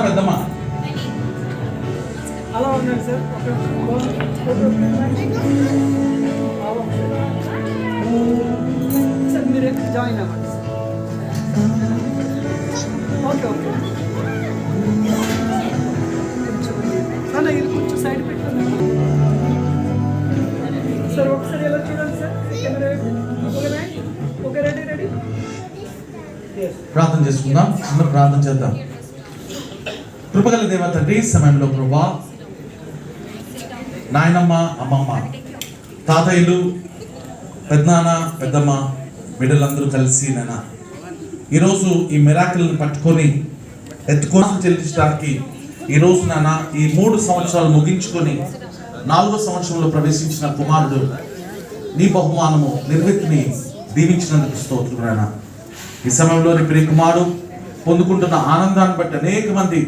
పెద్దమ్మా అలా ఉండండి సార్. సార్ మీరు జాయిన్ అవ్వండి సార్. ఓకే ఓకే సార్ ఇది కొంచెం సైడ్ పెట్టండి సార్. ఒకసారి ఎలా చూడండి సార్. Okay ready ready. ప్రార్థన చేసుకుందాం. అందరూ ప్రార్థన చేద్దాం. కృపగల దేవ తండ్రి, సమయంలో ప్రభా నాయనమ్మ, అమ్మమ్మ, తాతయ్యలు, పెద్దనాన్న, పెద్దమ్మ, బిడ్డలందరూ కలిసి నాన్న ఈరోజు ఈ మిరాకిల్ని పట్టుకొని ఎత్తుకోసం చెల్లించడానికి ఈరోజు నాన్న ఈ 3 సంవత్సరాలు ముగించుకొని 4వ సంవత్సరంలో ప్రవేశించిన కుమారుడు నీ బహుమానము నిర్మితిని దీవించినందుకు స్తోత్రం నాన్న. ఈ సమయంలో నీ ప్రియ కుమారుడు పొందుకుంటున్న ఆనందాన్ని బట్టి అనేక మంది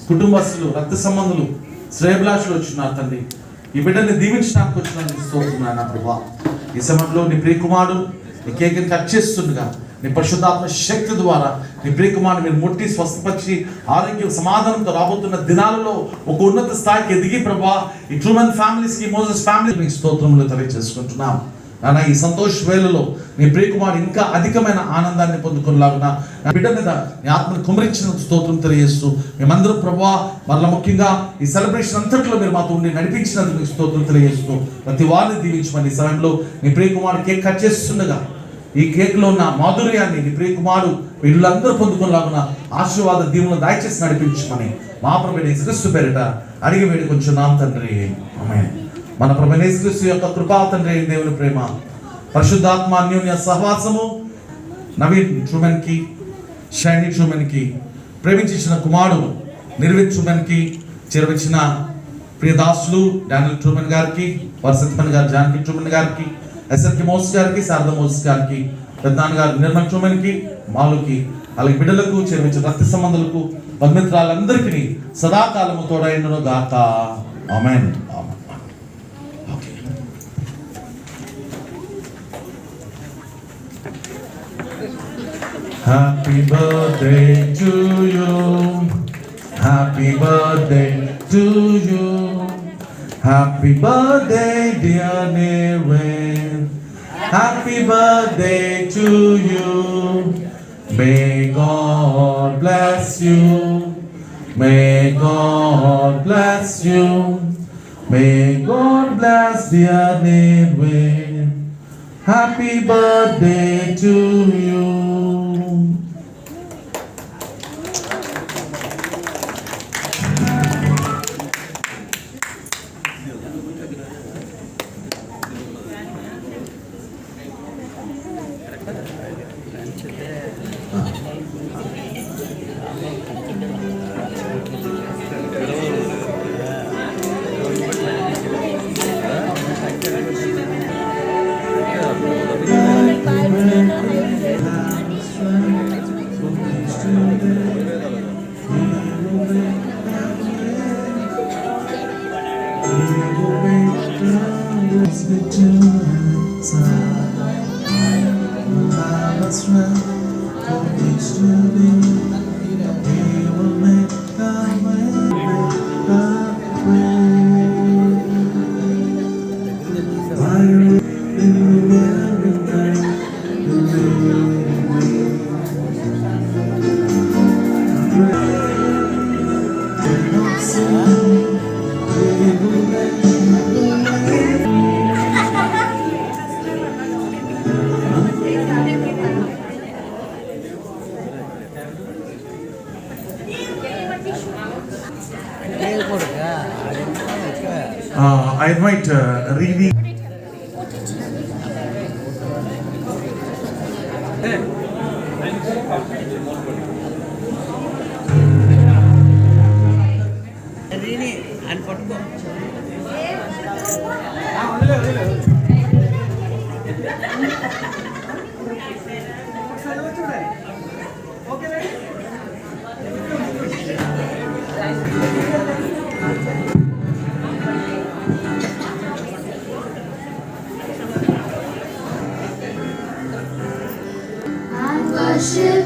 కుటుంబస్తులు, రక్త సంబంధులు, శ్రేయభిలాషులు వచ్చినారు తండ్రి. ఈ బిడ్డని దీవించడానికి వచ్చినందుకు స్తోత్రం నాయన ప్రభువా. ఈ సమయంలో నీ ప్రియ కుమారుడు నీ కేకని కట్ చేస్తుండగా నీ పరిశుద్ధాత్మ శక్తి ద్వారా నీ ప్రియ కుమారుడు మీరు ముట్టి స్వస్థపరిచి ఆరోగ్య సమాధానంతో రాబోతున్న దినాలలో ఒక ఉన్నత స్థాయికి ఎదిగి ప్రభువా ఈ ట్రూమన్ ఫ్యామిలీస్కి, మోసెస్ ఫ్యామిలీ స్తోత్రములు తెలియజేసుకుంటున్నాం నాన్న. ఈ సంతోష వేళలో నీ ప్రియకుమారుడు ఇంకా అధికమైన ఆనందాన్ని పొందుకునేలాగున నా బిడ్డ మీద నీ ఆత్మను కుమరించిన స్తోత్రం తెలియజేస్తూ మేమందరం ప్రభువా మరలా ముఖ్యంగా ఈ సెలబ్రేషన్ అంతట్లో మీరు మాతో ఉండి నడిపించినందుకు స్తోత్రం తెలియజేస్తూ ప్రతి వారిని దీవించమని ఈ సమయంలో నీ ప్రియకుమారుడు కేక్ కట్ చేస్తుండగా ఈ కేక్లో ఉన్న మాధుర్యాన్ని నీ ప్రియకుమారుడు వీళ్ళందరూ పొందుకునేలాగున ఆశీర్వాద దీవులను దయచేసి నడిపించమని మా ప్రభువైన యేసుక్రీస్తు పేరిట అడిగి వేడుకొంచున్నాం తండ్రి. ఆమేన్. మన ప్రభువైన యేసుక్రీస్తు యొక్క కృపా తండ్రి దేవుని ప్రేమ, పరిశుద్ధాత్మ అన్యోన్య సహవాసము నవీన్ ట్రూమన్ కి, షైనీ ట్రూమన్ కి, ప్రేమించిన కుమారుడు నిర్విత్ ట్రూమన్ కి, చేరవచ్చిన ప్రియదాసులు డానియల్ ట్రూమన్ గారికి, వర్షిత్ గారు జానకి ట్రూమన్ గారికి, ఎస్ఎల్కి మోస్ గారికి, శారదా మోస్ గారికి, పెద్దనాన్న గారు నిర్మల్ ట్రూమన్ కి, మాలుకి, అలాగే బిడ్డలకు, చేరవచ్చిన రక్త సంబంధులకు, బంధుమిత్రాలందరికీ సదాకాలము తోడైనను గాక. ఆమేన్. Happy birthday to you. Happy birthday to you. Happy birthday dear Nirwin. Happy birthday to you. May God bless you. May God bless you. May God bless dear Nirwin. Happy birthday to you. I invite Reedy. రీని అని పట్టుకో. Worship